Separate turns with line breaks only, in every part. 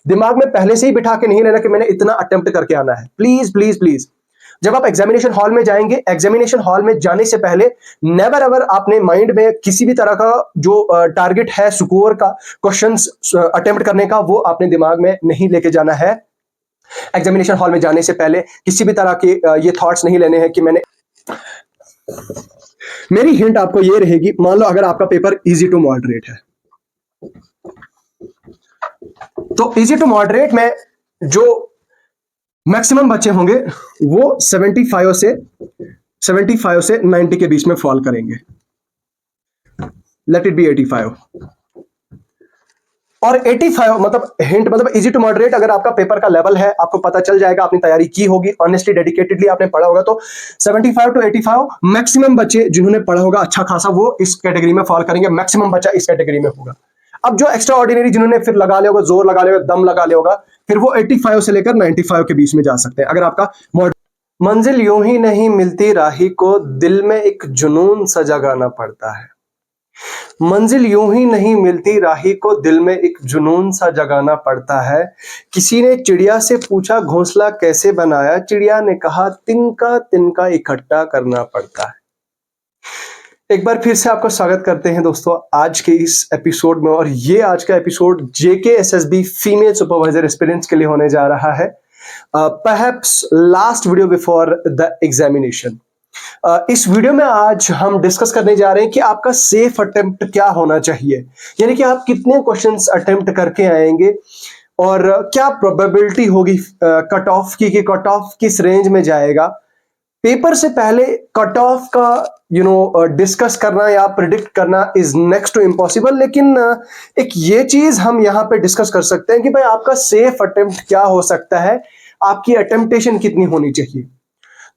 दिमाग में पहले से ही बिठा के नहीं लेना कि मैंने इतना अटेम्प्ट करके आना है। प्लीज प्लीज प्लीज, जब आप एग्जामिनेशन हॉल में जाएंगे, एग्जामिनेशन हॉल में जाने से पहले नेवर एवर आपने माइंड में किसी भी तरह का जो टारगेट है स्कोर का, क्वेश्चंस अटेम्प्ट करने का, वो आपने दिमाग में नहीं लेके जाना है। एग्जामिनेशन हॉल में जाने से पहले किसी भी तरह के ये थॉट्स नहीं लेने हैं कि मैंने। मेरी हिंट आपको ये रहेगी, मान लो अगर आपका पेपर इजी टू मॉडरेट है, तो इजी टू मॉडरेट में जो मैक्सिमम बच्चे होंगे वो 75 से 90 के बीच में फॉल करेंगे। Let it be 85। और 85 मतलब हिंट, मतलब इजी टू मॉडरेट अगर आपका पेपर का लेवल है, आपको पता चल जाएगा, आपने तैयारी की होगी, ऑनेस्टली डेडिकेटेडली आपने पढ़ा होगा, तो 75 to 85 मैक्सिमम बच्चे जिन्होंने पढ़ा होगा अच्छा खासा, वो इस कैटेगरी में फॉल करेंगे। मैक्सिमम बच्चा इस कैटेगरी में होगा। अब जो एक्स्ट्रा ऑर्डिनरी जिन्होंने फिर लगा लिया होगा, जोर लगा लिया होगा, दम लगा लिया होगा, फिर वो 85 से लेकर 95 के बीच में जा सकते हैं। अगर आपका मंजिल यूं ही नहीं मिलती राही को, दिल में एक जुनून सा जगाना पड़ता है। मंजिल यूं ही नहीं मिलती राही को, दिल में एक जुनून सा जगाना पड़ता है। किसी ने चिड़िया से पूछा घोंसला कैसे बनाया, चिड़िया ने कहा तिनका तिनका इकट्ठा करना पड़ता है। एक बार फिर से आपका स्वागत करते हैं दोस्तों आज के इस एपिसोड में, और ये आज का episode JKSSB female supervisor experience के लिए होने जा रहा है। Perhaps last video before the examination. इस वीडियो में आज हम डिस्कस करने जा रहे हैं कि आपका सेफ अटेम्प्ट क्या होना चाहिए, यानी कि आप कितने क्वेश्चंस अटेम्प्ट करके आएंगे और क्या प्रोबेबिलिटी होगी कट ऑफ की, कि कट ऑफ किस रेंज में जाएगा। पेपर से पहले कट ऑफ का डिस्कस करना या प्रिडिक्ट करना इज नेक्स्ट टू इम्पॉसिबल, लेकिन एक ये चीज हम यहां पे डिस्कस कर सकते हैं कि भाई आपका सेफ अटेम्प्ट क्या हो सकता है, आपकी अटेम्प्टेशन कितनी होनी चाहिए।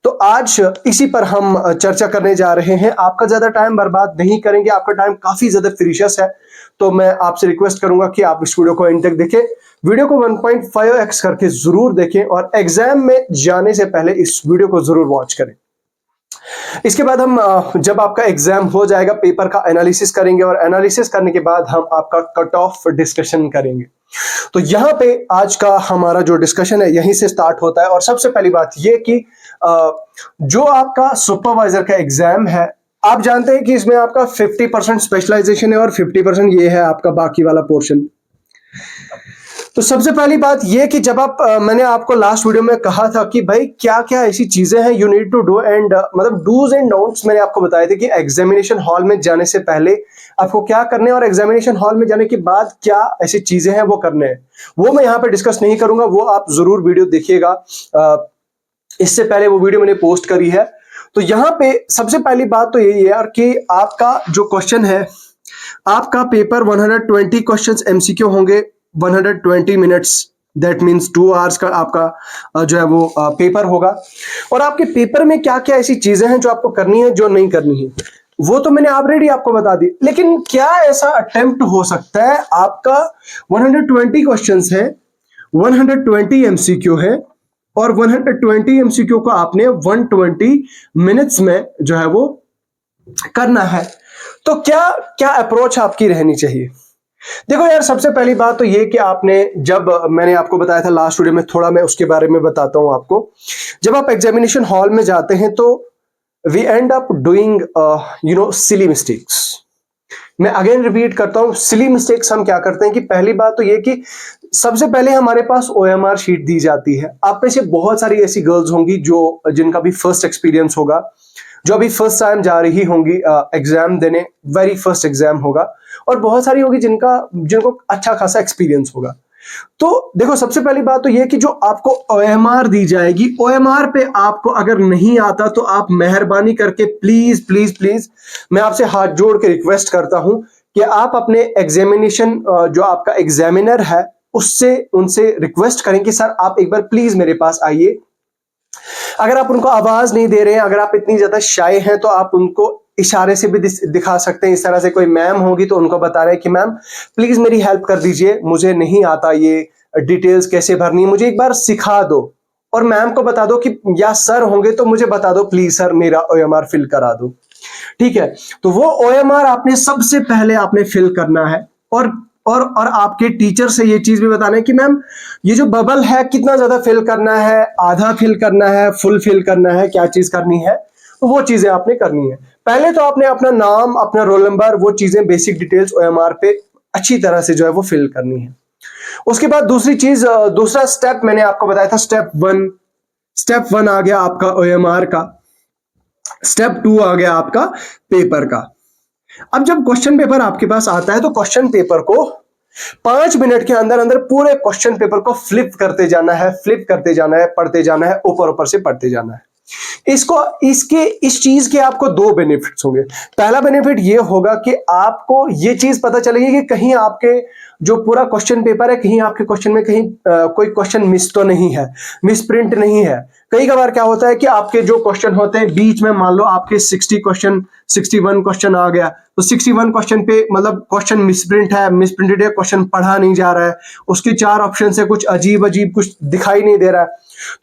तो आज इसी पर हम चर्चा करने जा रहे हैं। आपका ज्यादा टाइम बर्बाद नहीं करेंगे, आपका टाइम काफी ज्यादा प्रीशियस है, तो मैं आपसे रिक्वेस्ट करूंगा कि आप इस वीडियो को एंड तक देखें। वीडियो को 1.5x करके जरूर देखें और एग्जाम में जाने से पहले इस वीडियो को जरूर वॉच करें। इसके बाद हम जब आपका एग्जाम हो जाएगा, पेपर का एनालिसिस करेंगे, और एनालिसिस करने के बाद हम आपका कट ऑफ डिस्कशन करेंगे। तो यहां पे आज का हमारा जो डिस्कशन है यहीं से स्टार्ट होता है। और सबसे पहली बात यह कि जो आपका सुपरवाइजर का एग्जाम है, आप जानते हैं कि इसमें आपका 50% स्पेशलाइजेशन है और 50% ये है आपका बाकी वाला पोर्शन। तो सबसे पहली बात यह कि जब आप मैंने आपको लास्ट वीडियो में कहा था कि भाई क्या क्या ऐसी चीजें हैं you need to do, and मतलब डूज एंड डोंट्स मैंने आपको बताए थे कि एग्जामिनेशन हॉल में जाने से पहले आपको क्या करने हैं और एग्जामिनेशन हॉल में जाने के बाद क्या ऐसी चीजें हैं वो करने हैं। वो मैं यहाँ पे डिस्कस नहीं करूंगा, वो आप जरूर वीडियो देखिएगा। इससे पहले वो वीडियो मैंने पोस्ट करी है। तो यहाँ पे सबसे पहली बात तो यही है यार कि आपका जो क्वेश्चन है, आपका पेपर 120 क्वेश्चंस MCQ होंगे, 120 मिनट्स, दैट मीन्स 2 आवर्स का आपका जो है वो पेपर होगा। और आपके पेपर में क्या क्या ऐसी चीजें हैं जो आपको करनी है, जो नहीं करनी है, वो तो मैंने ऑलरेडी आपको बता दी। लेकिन क्या ऐसा अटेम्प्ट हो सकता है, आपका 120 क्वेश्चंस है, 120 MCQ है, और 120 MCQ को आपने 120 मिनट्स में जो है वो करना है। तो क्या क्या अप्रोच आपकी रहनी चाहिए। देखो यार, सबसे पहली बात तो ये कि आपने, जब मैंने आपको बताया था लास्ट वीडियो में, थोड़ा मैं उसके बारे में बताता हूं आपको। जब आप एग्जामिनेशन हॉल में जाते हैं तो we end up doing silly mistakes. मैं अगेन रिपीट करता हूं, सिली मिस्टेक्स हम क्या करते हैं कि पहली बात तो ये कि सबसे पहले हमारे पास OMR शीट दी जाती है। आप में से बहुत सारी ऐसी गर्ल्स होंगी जिनका भी फर्स्ट एक्सपीरियंस होगा, जो अभी फर्स्ट टाइम जा रही होंगी एग्जाम देने, वेरी फर्स्ट एग्जाम होगा, और बहुत सारी होगी जिनको अच्छा खासा एक्सपीरियंस होगा। तो देखो, सबसे पहली बात तो यह कि जो आपको OMR दी जाएगी, OMR पे आपको अगर नहीं आता तो आप मेहरबानी करके प्लीज प्लीज प्लीज मैं आपसे हाथ जोड़ के रिक्वेस्ट करता हूं कि आप अपने एग्जामिनेशन जो आपका एग्जामिनर है उनसे रिक्वेस्ट करें कि सर आप एक बार प्लीज मेरे पास आइए। अगर आप उनको आवाज नहीं दे रहे हैं, अगर आप इतनी ज्यादा शाय हैं, तो आप उनको इशारे से भी दिखा सकते हैं। इस तरह से कोई मैम होगी तो उनको बता रहे हैं कि मैम प्लीज मेरी हेल्प कर दीजिए, मुझे नहीं आता ये डिटेल्स कैसे भरनी है, मुझे एक बार सिखा दो। और मैम को बता दो कि, या सर होंगे तो मुझे बता दो प्लीज सर मेरा OMR फिल करा दो। ठीक है, तो वो OMR आपने सबसे पहले आपने फिल करना है। और और आपके टीचर से ये चीज भी बताना है कि मैम ये जो बबल है कितना ज्यादा फिल करना है, आधा फिल करना है, फुल फिल करना है, क्या चीज करनी है, तो वो चीजें आपने करनी है। पहले तो आपने अपना नाम, अपना रोल नंबर, वो चीजें बेसिक डिटेल्स ओएमआर पे अच्छी तरह से जो है वो फिल करनी है। उसके बाद दूसरी चीज, दूसरा स्टेप मैंने आपको बताया था स्टेप वन आ गया आपका ओएमआर का, स्टेप 2 आ गया आपका पेपर का। अब जब क्वेश्चन पेपर आपके पास आता है तो क्वेश्चन पेपर को 5 मिनट के अंदर अंदर पूरे क्वेश्चन पेपर को फ्लिप करते जाना है, पढ़ते जाना है, ऊपर ऊपर से पढ़ते जाना है। इस चीज के आपको 2 बेनिफिट्स होंगे। पहला बेनिफिट ये होगा कि आपको ये चीज पता चलेगी कि कहीं आपके जो पूरा क्वेश्चन पेपर है, कहीं आपके क्वेश्चन में कहीं कोई क्वेश्चन मिस तो नहीं है, मिस प्रिंट नहीं है। कई बार क्या होता है कि आपके जो क्वेश्चन होते हैं बीच में, मान लो आपके 61 क्वेश्चन आ गया, तो 61 क्वेश्चन पे मतलब क्वेश्चन मिसप्रिंट है, मिसप्रिंटेड है, क्वेश्चन पढ़ा नहीं जा रहा है, उसकी 4 ऑप्शन से कुछ अजीब कुछ दिखाई नहीं दे रहा है,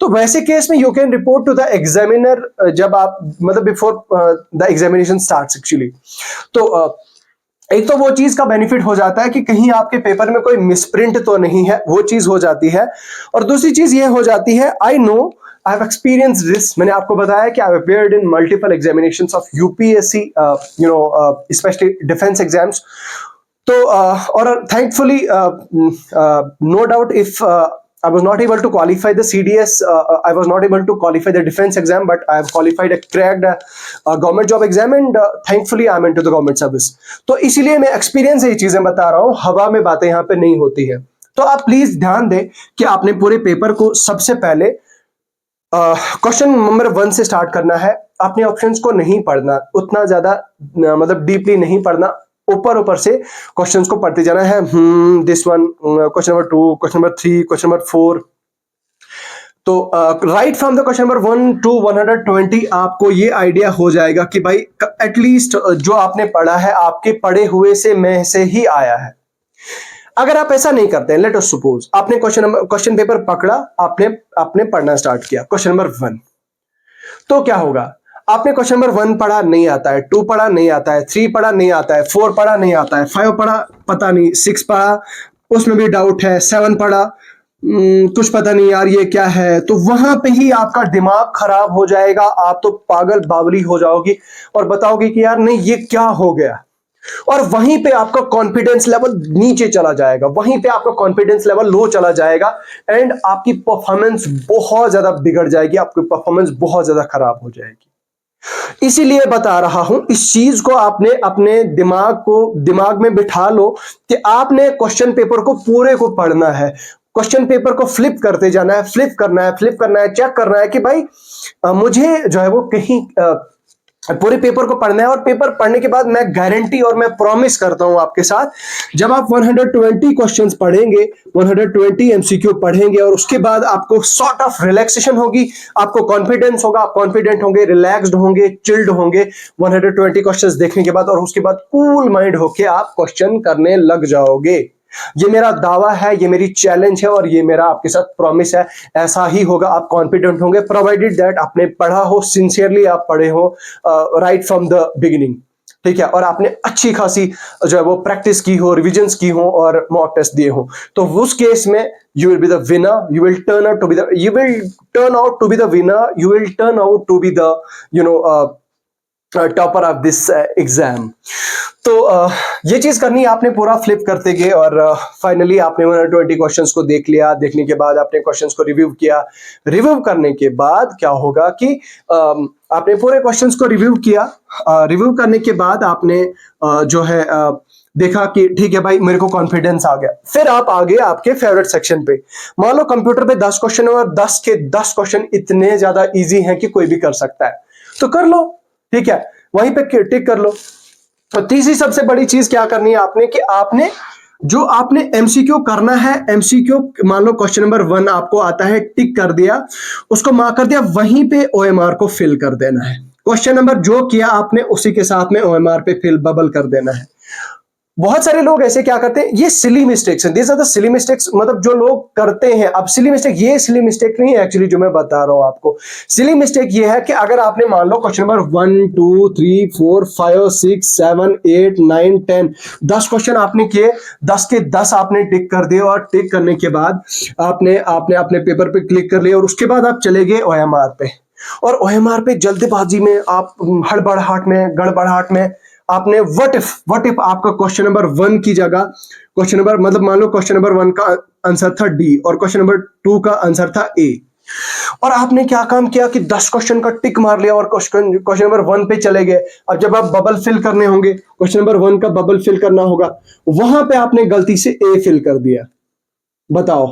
तो वैसे केस में you can report to the examiner जब आप मतलब before the examination starts actually. तो एक तो वो चीज का बेनिफिट हो जाता है कि कहीं आपके पेपर में कोई मिसप्रिंट तो नहीं है, वो चीज हो जाती है। और दूसरी चीज ये हो जाती है, I know I have experience this, मैंने आपको बताया कि I have appeared in multiple examinations of UPSC, specially defence exams. तो और thankfully no doubt if I was not able to qualify the CDS, I was not able to qualify the defense exam, but I have qualified a cracked government job exam, and thankfully I'm into the government service. तो इसीलिए मैं experience से ये चीजें बता रहा हूँ, हवा में बातें यहाँ पे नहीं होती है। तो आप प्लीज ध्यान दें कि आपने पूरे पेपर को सबसे पहले क्वेश्चन नंबर 1 से स्टार्ट करना है। अपने ऑप्शंस को नहीं पढ़ना, उतना ज्यादा मतलब डीपली नहीं पढ़ना, ऊपर से क्वेश्चंस को पढ़ते जाना है। This one, question number 2, question number 3, question number 4। तो right from the question number 1 to 120 आपको ये आइडिया हो जाएगा कि भाई एटलीस्ट जो आपने पढ़ा है आपके पढ़े हुए से में से ही आया है। अगर आप ऐसा नहीं करते हैं, लेट अस सपोज आपने क्वेश्चन पेपर पकड़ा, आपने पढ़ना स्टार्ट किया क्वेश्चन नंबर 1, तो क्या होगा? आपने क्वेश्चन नंबर 1 पढ़ा, नहीं आता है, 2 पढ़ा, नहीं आता है, 3 पढ़ा, नहीं आता है, 4 पढ़ा, नहीं आता है, 5 पढ़ा, पता नहीं, 6 पढ़ा, उसमें भी डाउट है, 7 पढ़ा, कुछ पता नहीं यार ये क्या है। तो वहां पे ही आपका दिमाग खराब हो जाएगा, आप तो पागल बावली हो जाओगी और बताओगी कि यार नहीं ये क्या हो गया। और वहीं पे आपका कॉन्फिडेंस लेवल नीचे चला जाएगा, वहीं पे आपका कॉन्फिडेंस लेवल लो चला जाएगा, एंड आपकी परफॉर्मेंस बहुत ज्यादा बिगड़ जाएगी, आपकी परफॉर्मेंस बहुत ज्यादा खराब हो जाएगी। इसीलिए बता रहा हूं, इस चीज को आपने अपने दिमाग में बिठा लो कि आपने क्वेश्चन पेपर को पूरे को पढ़ना है, क्वेश्चन पेपर को फ्लिप करते जाना है, फ्लिप करना है, चेक करना है कि भाई मुझे जो है वो कहीं पूरे पेपर को पढ़ना है। और पेपर पढ़ने के बाद मैं गारंटी और मैं प्रॉमिस करता हूं आपके साथ, जब आप 120 क्वेश्चंस पढ़ेंगे, 120 एमसीक्यू पढ़ेंगे और उसके बाद आपको सॉर्ट ऑफ रिलैक्सेशन होगी, आपको कॉन्फिडेंस होगा, आप कॉन्फिडेंट होंगे, रिलैक्स्ड होंगे, चिल्ड होंगे 120 क्वेश्चंस देखने के बाद, और उसके बाद कूल माइंड होके आप क्वेश्चन करने लग जाओगे। ये मेरा दावा है, ये मेरी चैलेंज है और ये मेरा आपके साथ प्रॉमिस है, ऐसा ही होगा। आप कॉन्फिडेंट होंगे प्रोवाइडेड दैट आपने पढ़ा हो, सिंसियरली आप पढ़े हो राइट फ्रॉम द बिगिनिंग, ठीक है, और आपने अच्छी खासी जो है वो प्रैक्टिस की हो, रिविजन्स की हो और मॉक टेस्ट दिए हो। तो उस केस में you will be the winner, you will turn out to be the winner, you will turn out to be the topper of this exam. तो ये चीज करनी है आपने, पूरा फ्लिप करते गए और फाइनली आपने 120 क्वेश्चंस को देख लिया। देखने के बाद आपने क्वेश्चंस को रिव्यू किया, रिव्यू करने के बाद क्या होगा कि आपने पूरे क्वेश्चंस को रिव्यू किया, रिव्यू करने के बाद आपने जो है देखा कि ठीक है भाई मेरे को कॉन्फिडेंस आ गया। फिर आप आगे आपके फेवरेट सेक्शन पे, मान लो कंप्यूटर पे 10 क्वेश्चन है और 10 के 10 क्वेश्चन इतने ज्यादा इजी हैं कि कोई भी कर सकता है, तो कर लो, ठीक है, वहीं पे टिक कर लो। तो तीसरी सबसे बड़ी चीज क्या करनी है आपने कि आपने एमसीक्यू करना है, एमसीक्यू मान लो क्वेश्चन नंबर 1 आपको आता है, टिक कर दिया, उसको मार्क कर दिया, वहीं पे ओएमआर को फिल कर देना है। क्वेश्चन नंबर जो किया आपने उसी के साथ में ओएमआर पे फिल बबल कर देना है। बहुत सारे लोग ऐसे क्या करते हैं, ये सिली मिस्टेक्स हैं, this are the silly mistakes, मतलब जो लोग करते हैं। अब सिली मिस्टेक, ये सिली मिस्टेक नहीं है एक्चुअली जो मैं बता रहा हूं आपको। सिली मिस्टेक ये है कि अगर आपने मान लो क्वेश्चन नंबर 1 2 3 4 5 6 7 8 9 10 10 क्वेश्चन आपने किए, 10 के 10 आपने टिक कर दिए, और टिक करने के बाद आपने आपने अपने पेपर पे क्लिक कर लिया, और उसके बाद आप चले गए OMR पे, और OMR पे जल्दबाजी में आप हड़बड़ाहट में गड़बड़ाहट में आपने व्हाट इफ आपका क्वेश्चन नंबर 1 की जगह क्वेश्चन नंबर, मतलब मान लो क्वेश्चन नंबर 1 का आंसर था D और क्वेश्चन नंबर 2 का आंसर था A, और आपने क्या काम किया कि 10 क्वेश्चन का टिक मार लिया और क्वेश्चन नंबर 1 पे चले गए। अब जब आप बबल फिल करने होंगे, क्वेश्चन नंबर 1 का बबल फिल करना होगा, वहां पे आपने गलती से A फिल कर दिया। बताओ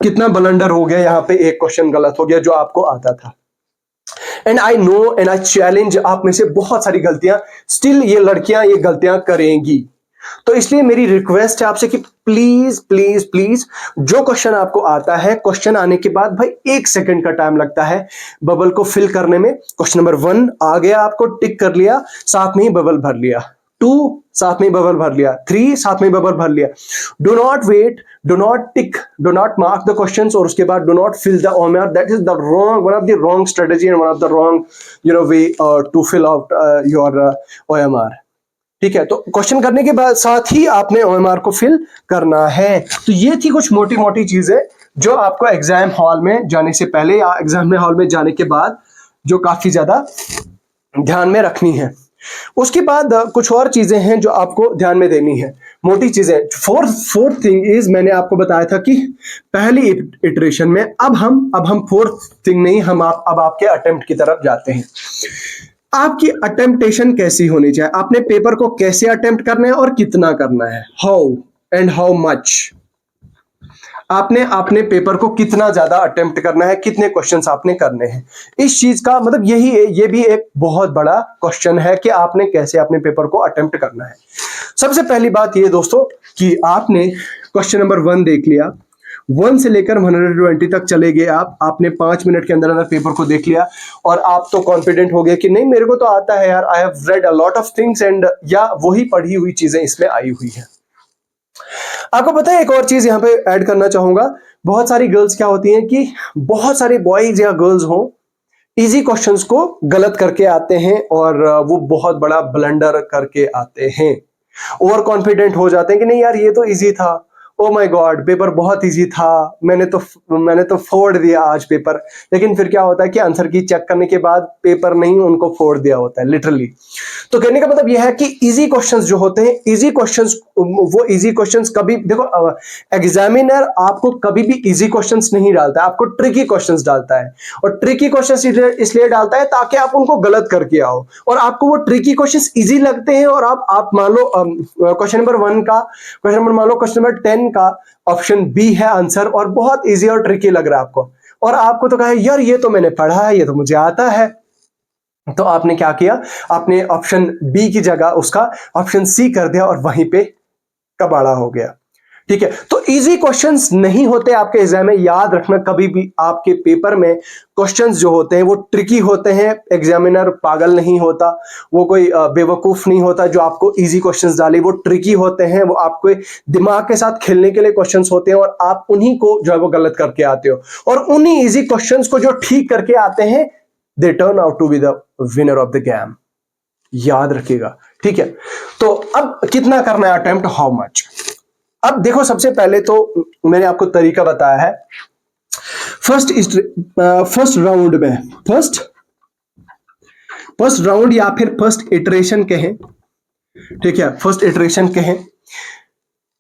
कितना ब्लंडर हो गया, यहां पे एक क्वेश्चन गलत हो गया जो आपको आता था। And I know and I challenge, आप में से बहुत सारी गलतियां स्टिल ये लड़कियां ये गलतियां करेंगी। तो इसलिए मेरी रिक्वेस्ट है आपसे कि प्लीज प्लीज प्लीज, जो क्वेश्चन आपको आता है, क्वेश्चन आने के बाद भाई 1 सेकंड का टाइम लगता है बबल को फिल करने में। क्वेश्चन नंबर 1 आ गया, आपको टिक कर लिया, साथ में ही बबल भर लिया। 2 साथ में बबल भर लिया, 3 साथ में बबल भर लिया। Do not wait, do not tick, do not mark the questions, और उसके बाद do not fill the OMR। That is the wrong, one of the wrong strategy and one of the wrong way to fill out your OMR। ठीक है, तो question करने के बाद साथ ही आपने OMR को फिल करना है। तो ये थी कुछ मोटी मोटी चीजें जो आपको एग्जाम हॉल में जाने से पहले या एग्जाम हॉल में जाने के बाद जो काफी ज्यादा ध्यान में रखनी है। उसके बाद कुछ और चीजें हैं जो आपको ध्यान में देनी है, मोटी चीजें। फोर्थ थिंग इज, मैंने आपको बताया था कि पहली इटरेशन में, अब हम फोर्थ थिंग नहीं, हम अब आपके अटेम्प्ट की तरफ जाते हैं। आपकी अटेम्प्टेशन कैसी होनी चाहिए, आपने पेपर को कैसे अटेम्प्ट करना है और कितना करना है, हाउ एंड हाउ मच। आपने अपने पेपर को कितना ज्यादा अटेम्प्ट करना है, कितने क्वेश्चंस आपने करने हैं। इस चीज का मतलब ये भी एक बहुत बड़ा क्वेश्चन है कि आपने कैसे अपने पेपर को अटेम्प्ट करना है। सबसे पहली बात ये दोस्तों कि आपने क्वेश्चन नंबर 1 देख लिया, 1 से लेकर 120 तक चले गए आपने 5 मिनट के अंदर अंदर पेपर को देख लिया, और आप तो कॉन्फिडेंट हो गए कि नहीं मेरे को तो आता है यार, I have read a lot of things and, या वही पढ़ी हुई चीजें इसमें आई हुई है। आपको पता है एक और चीज यहां पे ऐड करना चाहूंगा, बहुत सारी गर्ल्स क्या होती हैं कि बहुत सारे बॉयज या गर्ल्स हो, इजी क्वेश्चंस को गलत करके आते हैं और वो बहुत बड़ा ब्लंडर करके आते हैं। ओवर कॉन्फिडेंट हो जाते हैं कि नहीं यार ये तो इजी था, ओ माय गॉड पेपर बहुत इजी था, मैंने तो फोड़ दिया आज पेपर। लेकिन फिर क्या होता है कि आंसर की चेक करने के बाद पेपर नहीं उनको फोड़ दिया होता है लिटरली। तो कहने का मतलब यह है कि इजी क्वेश्चंस जो होते हैं, इजी क्वेश्चंस, वो इजी क्वेश्चंस कभी देखो, एग्जामिनर आपको कभी भी इजी क्वेश्चंस नहीं डालता है, आपको ट्रिकी क्वेश्चंस डालता है। और ट्रिकी क्वेश्चंस इसलिए डालता है ताकि आप उनको गलत करके आओ, और आपको वो ट्रिकी क्वेश्चंस इजी लगते हैं, और आप मान लो क्वेश्चन नंबर 1 का क्वेश्चन नंबर, मान लो क्वेश्चन नंबर 10 का ऑप्शन बी है आंसर, और बहुत इजी और ट्रिकी लग रहा है आपको, और आपको तो कहा यार ये तो मैंने पढ़ा है, ये तो मुझे आता है। तो आपने क्या किया, आपने ऑप्शन बी की जगह उसका ऑप्शन सी कर दिया, और वहीं पे कबाड़ा हो गया। ठीक है, तो इजी क्वेश्चंस नहीं होते आपके एग्जाम में, याद रखना कभी भी आपके पेपर में क्वेश्चंस जो होते हैं वो ट्रिकी होते हैं। एग्जामिनर पागल नहीं होता, वो कोई बेवकूफ नहीं होता जो आपको इजी क्वेश्चंस डाले, वो ट्रिकी होते हैं, वो आपके दिमाग के साथ खेलने के लिए क्वेश्चंस होते हैं, और आप उन्हीं को जो है वो गलत करके आते हो, और उन्हीं इजी क्वेश्चंस को जो ठीक करके आते हैं they turn out to be the winner of the game. याद रखिएगा, ठीक है। तो अब कितना करना है अटेम्प्ट, हाउ मच। अब देखो सबसे पहले तो मैंने आपको तरीका बताया है। फर्स्ट राउंड में, फर्स्ट राउंड या फिर फर्स्ट इटरेशन कहें, ठीक है, फर्स्ट इटरेशन कहें।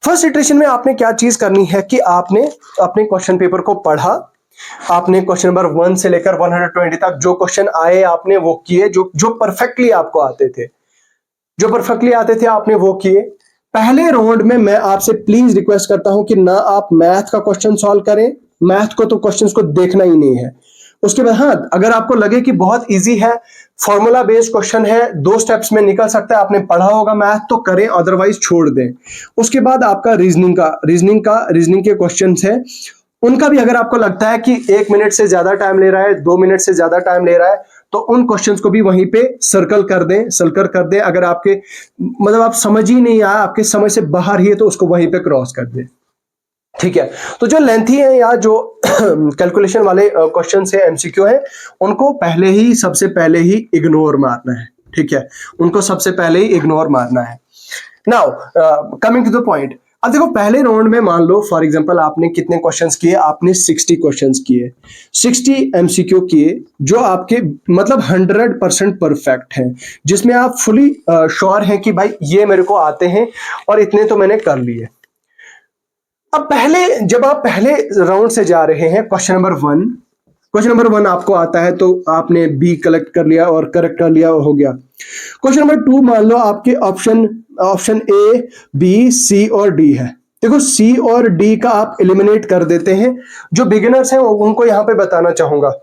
फर्स्ट इटरेशन में आपने क्या चीज करनी है कि आपने अपने क्वेश्चन पेपर को पढ़ा, आपने क्वेश्चन नंबर 1 से लेकर 120 तक जो क्वेश्चन आए आपने वो किए, जो परफेक्टली आपको आते थे, जो परफेक्टली आते थे आपने वो किए। पहले राउंड में मैं आपसे प्लीज रिक्वेस्ट करता हूं कि ना आप मैथ का क्वेश्चन सॉल्व करें, मैथ को तो क्वेश्चंस को देखना ही नहीं है। उसके बाद हाँ, अगर आपको लगे कि बहुत इजी है, फॉर्मूला बेस्ड क्वेश्चन है, 2 स्टेप्स में निकल सकता है, आपने पढ़ा होगा मैथ तो करें, अदरवाइज छोड़ दें। उसके बाद आपका रीजनिंग के क्वेश्चंस है, उनका भी अगर आपको लगता है कि 1 मिनट से ज्यादा टाइम ले रहा है, 2 मिनट से ज्यादा टाइम ले रहा है, तो उन क्वेश्चंस को भी वहीं पे सर्कल कर दें। अगर आपके मतलब आप समझ ही नहीं आया, आपके समझ से बाहर ही है, तो उसको वहीं पे क्रॉस कर दें। ठीक है, तो जो लेंथी है या जो कैलकुलेशन वाले क्वेश्चन है, एमसीक्यू है, उनको सबसे पहले ही इग्नोर मारना है। ठीक है, उनको सबसे पहले ही इग्नोर मारना है। Now coming to the point, अब देखो पहले राउंड में मान लो फॉर एग्जांपल आपने कितने क्वेश्चंस किए, आपने 60 क्वेश्चंस किए, 60 एमसीक्यू किए, जो आपके मतलब 100% परफेक्ट हैं, जिसमें आप फुली श्योर हैं कि भाई ये मेरे को आते हैं और इतने तो मैंने कर लिए। अब जब आप पहले राउंड से जा रहे हैं, क्वेश्चन नंबर वन आपको आता है, तो आपने बी कलेक्ट कर लिया और करेक्ट कर लिया, हो गया। क्वेश्चन नंबर 2 मान लो आपके ऑप्शन ए, बी, सी और डी है। देखो सी और डी का आप एलिमिनेट कर देते हैं। जो बिगिनर्स हैं उनको यहां पे बताना चाहूंगा,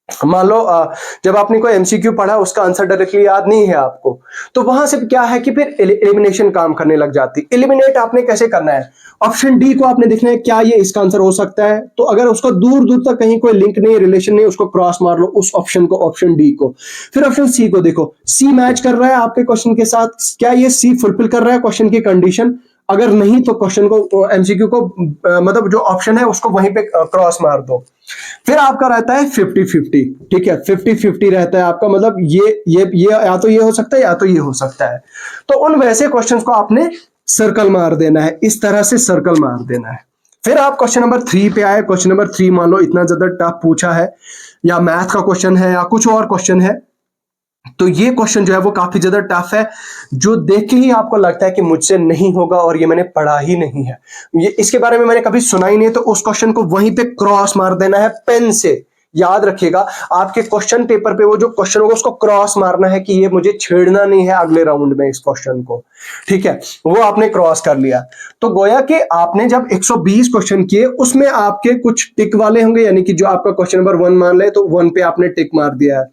मान लो जब आपने कोई एमसीक्यू पढ़ा, उसका आंसर डायरेक्टली याद नहीं है आपको, तो वहां से क्या है कि फिर एलिमिनेशन काम करने लग जाती। एलिमिनेट आपने कैसे करना है, ऑप्शन डी को आपने देखना है क्या ये इसका आंसर हो सकता है, तो अगर उसका दूर दूर तक कहीं कोई लिंक नहीं, रिलेशन नहीं, उसको क्रॉस मार लो, उस ऑप्शन को, ऑप्शन डी को। फिर ऑप्शन सी को देखो, सी मैच कर रहा है आपके क्वेश्चन के साथ, क्या ये सी फुलफिल कर रहा है क्वेश्चन की कंडीशन, अगर नहीं तो क्वेश्चन को, एमसीक्यू को मतलब जो ऑप्शन है उसको वहीं पे क्रॉस मार दो। फिर आपका रहता है 50-50। ठीक है, 50-50 रहता है आपका, मतलब ये या तो ये हो सकता है या तो ये हो सकता है। तो उन वैसे क्वेश्चंस को आपने सर्कल मार देना है, इस तरह से सर्कल मार देना है। फिर आप क्वेश्चन नंबर 3 पे आए। क्वेश्चन नंबर 3 मान लो इतना ज्यादा टफ पूछा है, या मैथ का क्वेश्चन है या कुछ और क्वेश्चन है, तो ये क्वेश्चन जो है वो काफी ज्यादा टफ है, जो देख के ही आपको लगता है कि मुझसे नहीं होगा और ये मैंने पढ़ा ही नहीं है, ये इसके बारे में मैंने कभी सुना ही नहीं, तो उस क्वेश्चन को वहीं पे क्रॉस मार देना है पेन से। याद रखिएगा, आपके क्वेश्चन पेपर पे वो जो क्वेश्चन होगा उसको क्रॉस मारना है कि ये मुझे छेड़ना नहीं है अगले राउंड में इस क्वेश्चन को। ठीक है, वो आपने क्रॉस कर लिया। तो गोया कि आपने जब 120 क्वेश्चन किए, उसमें आपके कुछ टिक वाले होंगे, यानी कि जो आपका क्वेश्चन नंबर 1 मान ले तो 1 पे आपने टिक मार दिया है,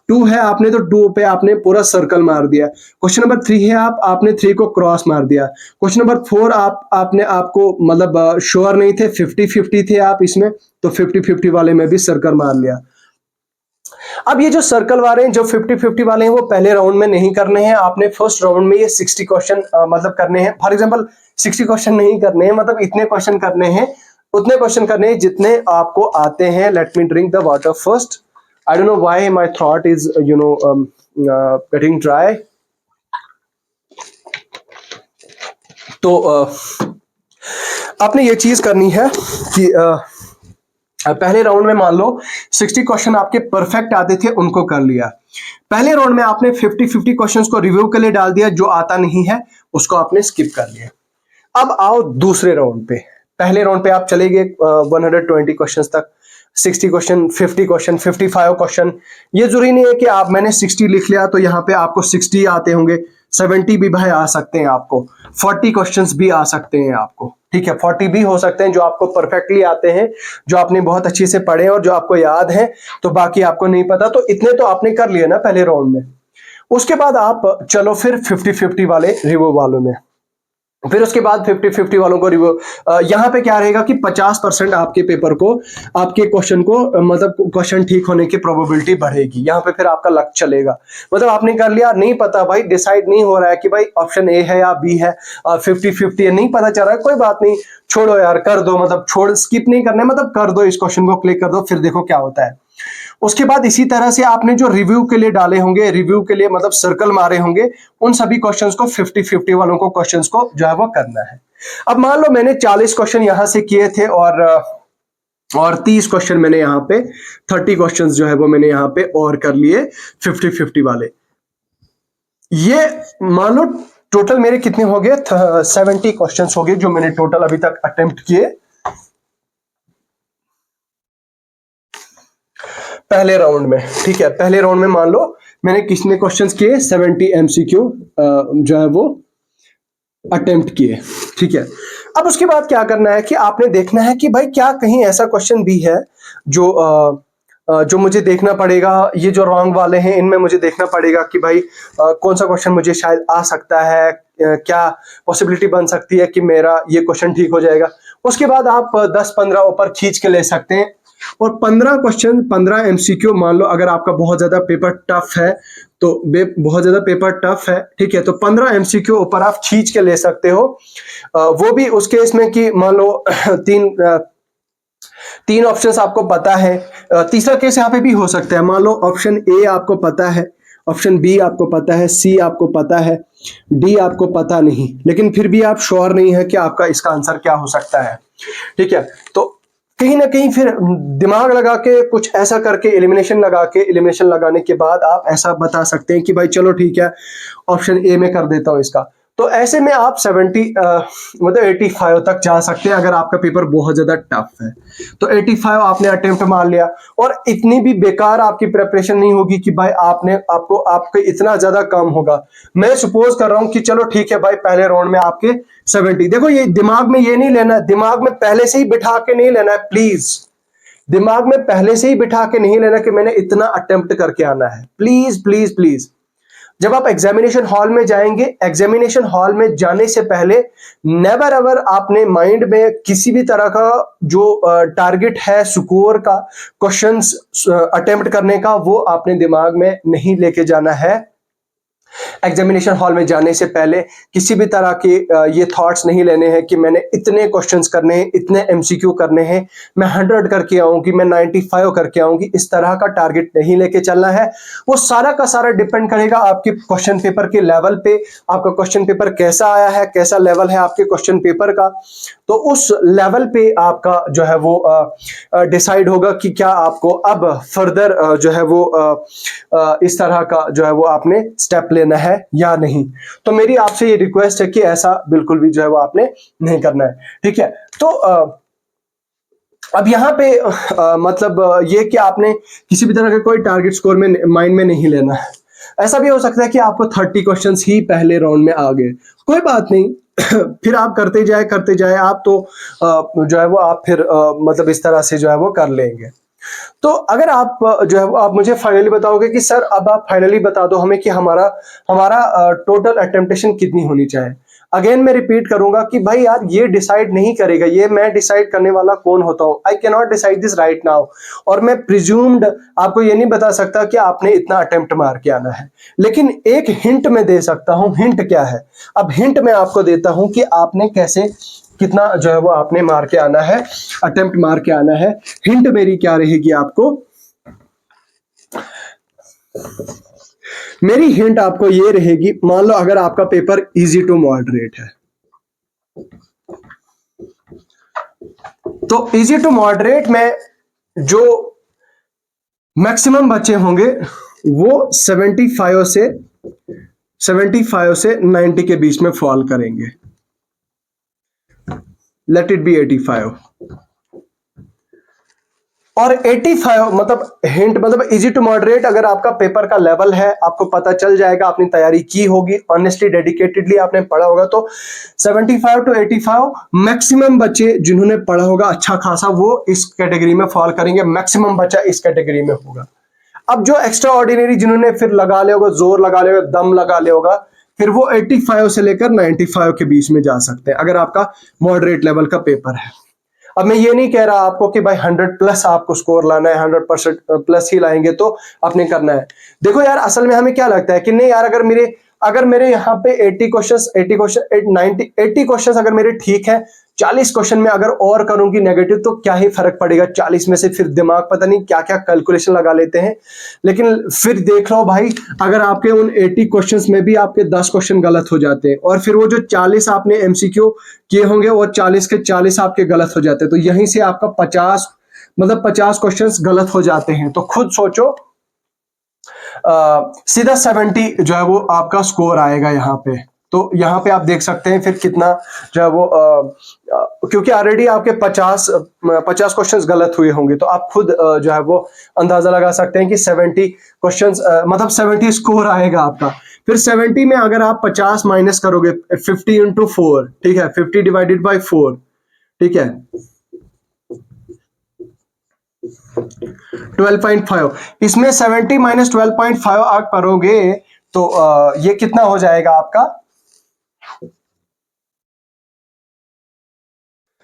2 है आपने तो 2 पे आपने पूरा सर्कल मार दिया। क्वेश्चन नंबर 3 है आपने 3 को क्रॉस मार दिया। क्वेश्चन नंबर 4 आपको मतलब श्योर नहीं थे, 50-50 थे आप इसमें, तो 50-50 वाले में भी सर्कल मार लिया। अब ये जो सर्कल वाले हैं, जो 50-50 वाले हैं, वो पहले राउंड में नहीं करने हैं आपने, फर्स्ट राउंड में ये 60 क्वेश्चन मतलब करने हैं। फॉर एग्जांपल 60 क्वेश्चन नहीं करने हैं, मतलब इतने क्वेश्चन करने हैं, उतने क्वेश्चन करने हैं जितने आपको आते हैं। Let me drink the water first. I don't know why my throat is getting dry. तो आपने ये चीज करनी है कि पहले राउंड में मान लो 60 क्वेश्चन आपके परफेक्ट आते थे, उनको कर लिया। पहले राउंड में आपने 50-50 क्वेश्चंस को रिव्यू के लिए डाल दिया, जो आता नहीं है उसको आपने स्किप कर लिया। अब आओ दूसरे राउंड पे। पहले राउंड पे आप चले गए 120 क्वेश्चंस तक, 60 क्वेश्चन, 50 क्वेश्चन, 55 क्वेश्चन। ये जरूरी नहीं है कि मैंने 60 लिख लिया तो यहाँ पे आपको 60 आते होंगे, 70 भी भाई आ सकते हैं आपको, 40 क्वेश्चंस भी आ सकते हैं आपको। ठीक है, 40 भी हो सकते हैं जो आपको परफेक्टली आते हैं, जो आपने बहुत अच्छे से पढ़े और जो आपको याद है, तो बाकी आपको नहीं पता। तो इतने तो आपने कर लिए ना पहले राउंड में। उसके बाद आप चलो फिर 50-50 वाले रिव्यू वालों में। फिर उसके बाद 50-50 वालों को रिव्यू, यहां पे क्या रहेगा कि 50% आपके पेपर को, आपके क्वेश्चन को, मतलब क्वेश्चन ठीक होने की प्रोबेबिलिटी बढ़ेगी। यहां पे फिर आपका लक चलेगा, मतलब आपने कर लिया, नहीं पता भाई, डिसाइड नहीं हो रहा है कि भाई ऑप्शन ए है या बी है, 50-50 है, नहीं पता चल रहा है, कोई बात नहीं, छोड़ो यार, कर दो, मतलब छोड़, स्किप नहीं करना है, मतलब कर दो, इस क्वेश्चन को क्लिक कर दो, फिर देखो क्या होता है। उसके बाद इसी तरह से आपने जो रिव्यू के लिए डाले होंगे, रिव्यू के लिए मतलब सर्कल मारे होंगे, उन सभी क्वेश्चंस को 50-50 वालों को क्वेश्चंस को जो है वो करना है। अब मान लो मैंने 40 क्वेश्चन यहां से किए थे और 30 क्वेश्चन मैंने यहाँ पे, 30 क्वेश्चंस जो है वो मैंने यहाँ पे और कर लिए 50-50 वाले। ये मान लो टोटल मेरे कितने हो गए, 70 क्वेश्चंस हो गए जो मैंने टोटल अभी तक अटेम्प्ट किए पहले राउंड में। ठीक है, पहले राउंड में मान लो मैंने कितने क्वेश्चंस किए, 70 एमसीक्यू जो है वो अटेम्प्ट किए। ठीक है, अब उसके बाद क्या करना है कि आपने देखना है कि भाई क्या कहीं ऐसा क्वेश्चन भी है जो मुझे देखना पड़ेगा। ये जो रॉन्ग वाले हैं इनमें मुझे देखना पड़ेगा कि भाई कौन सा क्वेश्चन मुझे शायद आ सकता है, क्या पॉसिबिलिटी बन सकती है कि मेरा ये क्वेश्चन ठीक हो जाएगा। उसके बाद आप 10-15 ऊपर खींच के ले सकते हैं। और 15 क्वेश्चन 15 एमसीक्यू। मान लो अगर आपका बहुत ज्यादा पेपर टफ है तो बहुत ज्यादा पेपर टफ है, ठीक है, तो 15 एमसीक्यू ऊपर आप खींच के ले सकते हो। वो भी उस केस में कि मान लो तीन ऑप्शंस आपको पता है। तीसरा केस यहाँ पे भी हो सकता है, मान लो ऑप्शन ए आपको पता है, ऑप्शन बी आपको पता है, सी आपको पता है, डी आपको पता नहीं, लेकिन फिर भी आप श्योर नहीं है कि आपका इसका आंसर क्या हो सकता है, ठीक है। तो कहीं ना कहीं फिर दिमाग लगा के कुछ ऐसा करके एलिमिनेशन लगाने के बाद आप ऐसा बता सकते हैं कि भाई चलो ठीक है, ऑप्शन ए में कर देता हूं इसका। तो ऐसे में आप 70 मतलब 85 तक जा सकते हैं अगर आपका पेपर बहुत ज्यादा टफ है। तो 85 आपने अटेम्प्ट मार लिया, और इतनी भी बेकार आपकी प्रिपरेशन नहीं होगी कि भाई आपके इतना ज्यादा कम होगा। मैं सपोज कर रहा हूं कि चलो ठीक है भाई, पहले राउंड में आपके 70। देखो ये दिमाग में ये नहीं लेना, दिमाग में पहले से ही बिठा के नहीं लेना है, प्लीज दिमाग में पहले से ही बिठा के नहीं लेना कि मैंने इतना अटेम्प्ट करके आना है। प्लीज प्लीज प्लीज, जब आप एग्जामिनेशन हॉल में जाएंगे, एग्जामिनेशन हॉल में जाने से पहले नेवर एवर आपने माइंड में किसी भी तरह का जो टारगेट है स्कोर का, क्वेश्चंस अटेम्प्ट करने का, वो आपने दिमाग में नहीं लेके जाना है। एग्जामिनेशन हॉल में जाने से पहले किसी भी तरह के ये थॉट्स नहीं लेने हैं कि मैंने इतने क्वेश्चंस करने हैं, इतने एमसीक्यू करने हैं, मैं 100 करके आऊंगी, मैं 95 करके आऊंगी। इस तरह का टारगेट नहीं लेके चलना है। वो सारा का सारा डिपेंड करेगा आपके क्वेश्चन पेपर के लेवल पे, आपका क्वेश्चन पेपर कैसा आया है, कैसा लेवल है आपके क्वेश्चन पेपर का। तो उस लेवल पे आपका जो है वो डिसाइड होगा कि क्या आपको अब फर्दर जो है वो इस तरह का जो है वो आपने स्टेप लेना है या नहीं। तो मेरी आपसे ये रिक्वेस्ट है कि ऐसा बिल्कुल भी जो है वो आपने नहीं करना है, ठीक है। तो अब यहाँ पे मतलब ये कि आपने किसी भी तरह का कोई टारगेट स्कोर में माइंड में नहीं लेना है। ऐसा भी हो सकता है कि आपको 30 क्वेश्चंस ही पहले राउंड में आ गए, कोई बात नहीं फिर आप करते जाए आप तो जो है वो आप फिर मतलब इस तरह से जो है वो कर लेंगे। तो अगर आप जो है आप मुझे फाइनली बताओगे कि सर अब आप फाइनली बता दो हमें कि हमारा टोटल अटेम्प्टेशन कितनी होनी चाहिए। अगेन मैं रिपीट करूंगा कि भाई यार ये डिसाइड नहीं करेगा, ये मैं डिसाइड करने वाला कौन होता हूं। I can not decide this right now, और मैं प्रिज्यूम्ड आपको ये नहीं बता सकता कि आपने इतना अटेम्प्ट मार के आना है, लेकिन एक हिंट मैं दे सकता हूं। हिंट क्या है? अब हिंट मैं आपको देता हूं कि आपने कैसे कितना जो है वो आपने मार के आना है, अटेम्प्ट मार के आना है। हिंट मेरी क्या रहेगी आपको? मेरी हिंट आपको ये रहेगी, मान लो अगर आपका पेपर इजी टू मॉडरेट है, तो इजी टू मॉडरेट में जो मैक्सिमम बच्चे होंगे वो 75 से 90 के बीच में फॉल करेंगे। Let it be 85। और 85 मतलब हिंट मतलब इजी टू मॉडरेट, अगर आपका पेपर का लेवल है, आपको पता चल जाएगा, आपने तैयारी की होगी, ऑनेस्टली डेडिकेटेडली आपने पढ़ा होगा, तो 75 टू 85 मैक्सिमम बच्चे जिन्होंने पढ़ा होगा अच्छा खासा वो इस कैटेगरी में फॉल करेंगे। मैक्सिमम बच्चा इस कैटेगरी में होगा। अब जो एक्स्ट्रा ऑर्डिनरी जिन्होंने फिर लगा लिया होगा, जोर लगा लिया होगा, दम लगा लिया होगा, फिर वो 85 से लेकर 95 के बीच में जा सकते हैं अगर आपका मॉडरेट लेवल का पेपर है। अब मैं ये नहीं कह रहा आपको कि भाई 100 प्लस आपको स्कोर लाना है, 100% प्लस ही लाएंगे तो आपने करना है। देखो यार, असल में हमें क्या लगता है कि नहीं यार, अगर मेरे यहाँ पे 80 क्वेश्चंस अगर मेरे ठीक है, 40 क्वेश्चन में अगर और करूंगी नेगेटिव तो क्या ही फर्क पड़ेगा। 40 में से फिर दिमाग पता नहीं क्या क्या कैलकुलेशन लगा लेते हैं। लेकिन फिर देख लो भाई, अगर आपके उन 80 क्वेश्चंस में भी आपके 10 क्वेश्चन गलत हो जाते हैं, और फिर वो जो 40 आपने एमसीक्यू किए होंगे वो 40 के 40 आपके गलत हो जाते हैं, तो यहीं से आपका 50 क्वेश्चंस गलत हो जाते हैं। तो खुद सोचो, सीधा 70 जो है वो आपका स्कोर आएगा यहाँ पे। तो यहाँ पे आप देख सकते हैं फिर कितना जो है वो क्योंकि ऑलरेडी आपके 50 क्वेश्चंस गलत हुए होंगे, तो आप खुद जो है वो अंदाजा लगा सकते हैं कि 70 क्वेश्चंस मतलब 70 स्कोर आएगा आपका। फिर 70 में अगर आप 50 माइनस करोगे, 50 इंटू 4, ठीक है, 50 डिवाइडेड बाई 4, ठीक है, 12.5। इसमें 70 माइनस 12.5 आप करोगे तो ये कितना हो जाएगा आपका?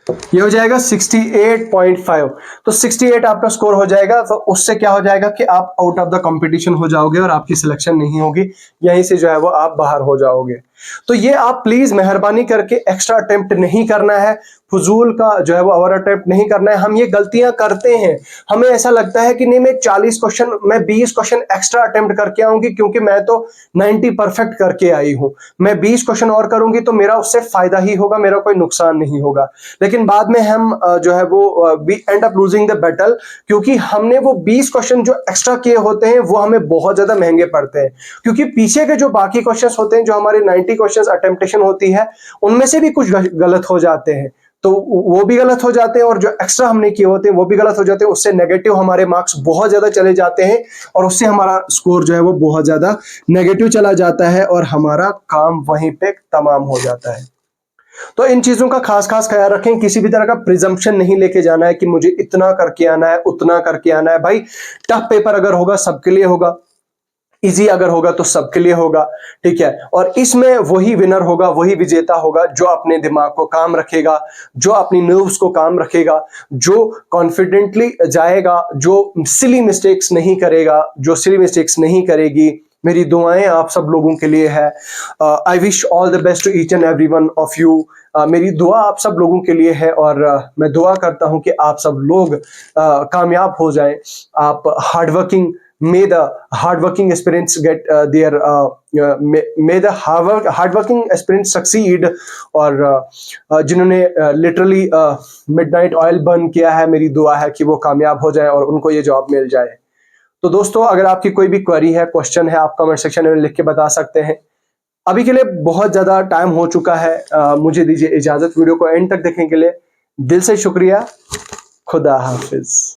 ये हो जाएगा 68.5। तो 68 आपका स्कोर हो जाएगा। तो उससे क्या हो जाएगा कि आप आउट ऑफ द कंपटीशन हो जाओगे और आपकी सिलेक्शन नहीं होगी, यहीं से जो है वो आप बाहर हो जाओगे। तो ये आप प्लीज मेहरबानी करके एक्स्ट्रा अटेम्प्ट नहीं करना है, फजूल का जो है वो ओवर अटेम्प्ट नहीं करना है। हम ये गलतियां करते हैं, हमें ऐसा लगता है कि नहीं मैं 40 क्वेश्चन, मैं 20 क्वेश्चन एक्स्ट्रा अटेम्प्ट करके आऊंगी क्योंकि मैं तो 90 परफेक्ट करके आई हूं, मैं 20 क्वेश्चन और करूंगी तो मेरा उससे फायदा ही होगा, मेरा कोई नुकसान नहीं होगा। लेकिन बाद में हम जो है वो we end up losing the battle, क्योंकि हमने वो 20 क्वेश्चन जो एक्स्ट्रा किए होते हैं वो हमें बहुत ज्यादा महंगे पड़ते हैं, क्योंकि पीछे के जो बाकी क्वेश्चंस होते हैं, जो हमारे 90 क्वेश्चंस अटेम्प्टेशन होती है, उनमें से भी कुछ गलत हो जाते हैं, तो वो भी गलत हो जाते हैं, और जो एक्स्ट्रा हमने किए होते हैं वो भी गलत हो जाते हैं। उससे नेगेटिव हमारे मार्क्स बहुत ज्यादा चले जाते हैं और उससे हमारा स्कोर जो है वो बहुत ज्यादा नेगेटिव चला जाता है और हमारा काम वहीं पे तमाम हो जाता है। तो इन चीजों का खास खास ख्याल रखें, किसी भी तरह का प्रिजम्पशन नहीं लेके जाना है कि मुझे इतना करके आना है, उतना करके आना है। भाई टफ पेपर अगर होगा सबके लिए होगा, इजी अगर होगा तो सबके लिए होगा, ठीक है। और इसमें वही विनर होगा, वही विजेता होगा जो अपने दिमाग को काम रखेगा, जो अपनी नर्व्स को काम रखेगा, जो कॉन्फिडेंटली जाएगा, जो सिली मिस्टेक्स नहीं करेगा, जो सिली मिस्टेक्स नहीं करेगी। मेरी दुआएं आप सब लोगों के लिए है। I wish all the best to each and every one of you. मेरी दुआ आप सब लोगों के लिए है और मैं दुआ करता हूं कि आप सब लोग कामयाब हो जाएं। आप hardworking, may the hardworking aspirants get may the hardworking aspirants succeed। और जिन्होंने लिटरली मिडनाइट ऑयल बर्न किया है, मेरी दुआ है कि वो कामयाब हो जाए और उनको ये जॉब मिल जाए। तो दोस्तों अगर आपकी कोई भी क्वेरी है, क्वेश्चन है, आप कमेंट सेक्शन में लिख के बता सकते हैं। अभी के लिए बहुत ज्यादा टाइम हो चुका है, मुझे दीजिए इजाजत। वीडियो को एंड तक देखने के लिए दिल से शुक्रिया। खुदा हाफिज।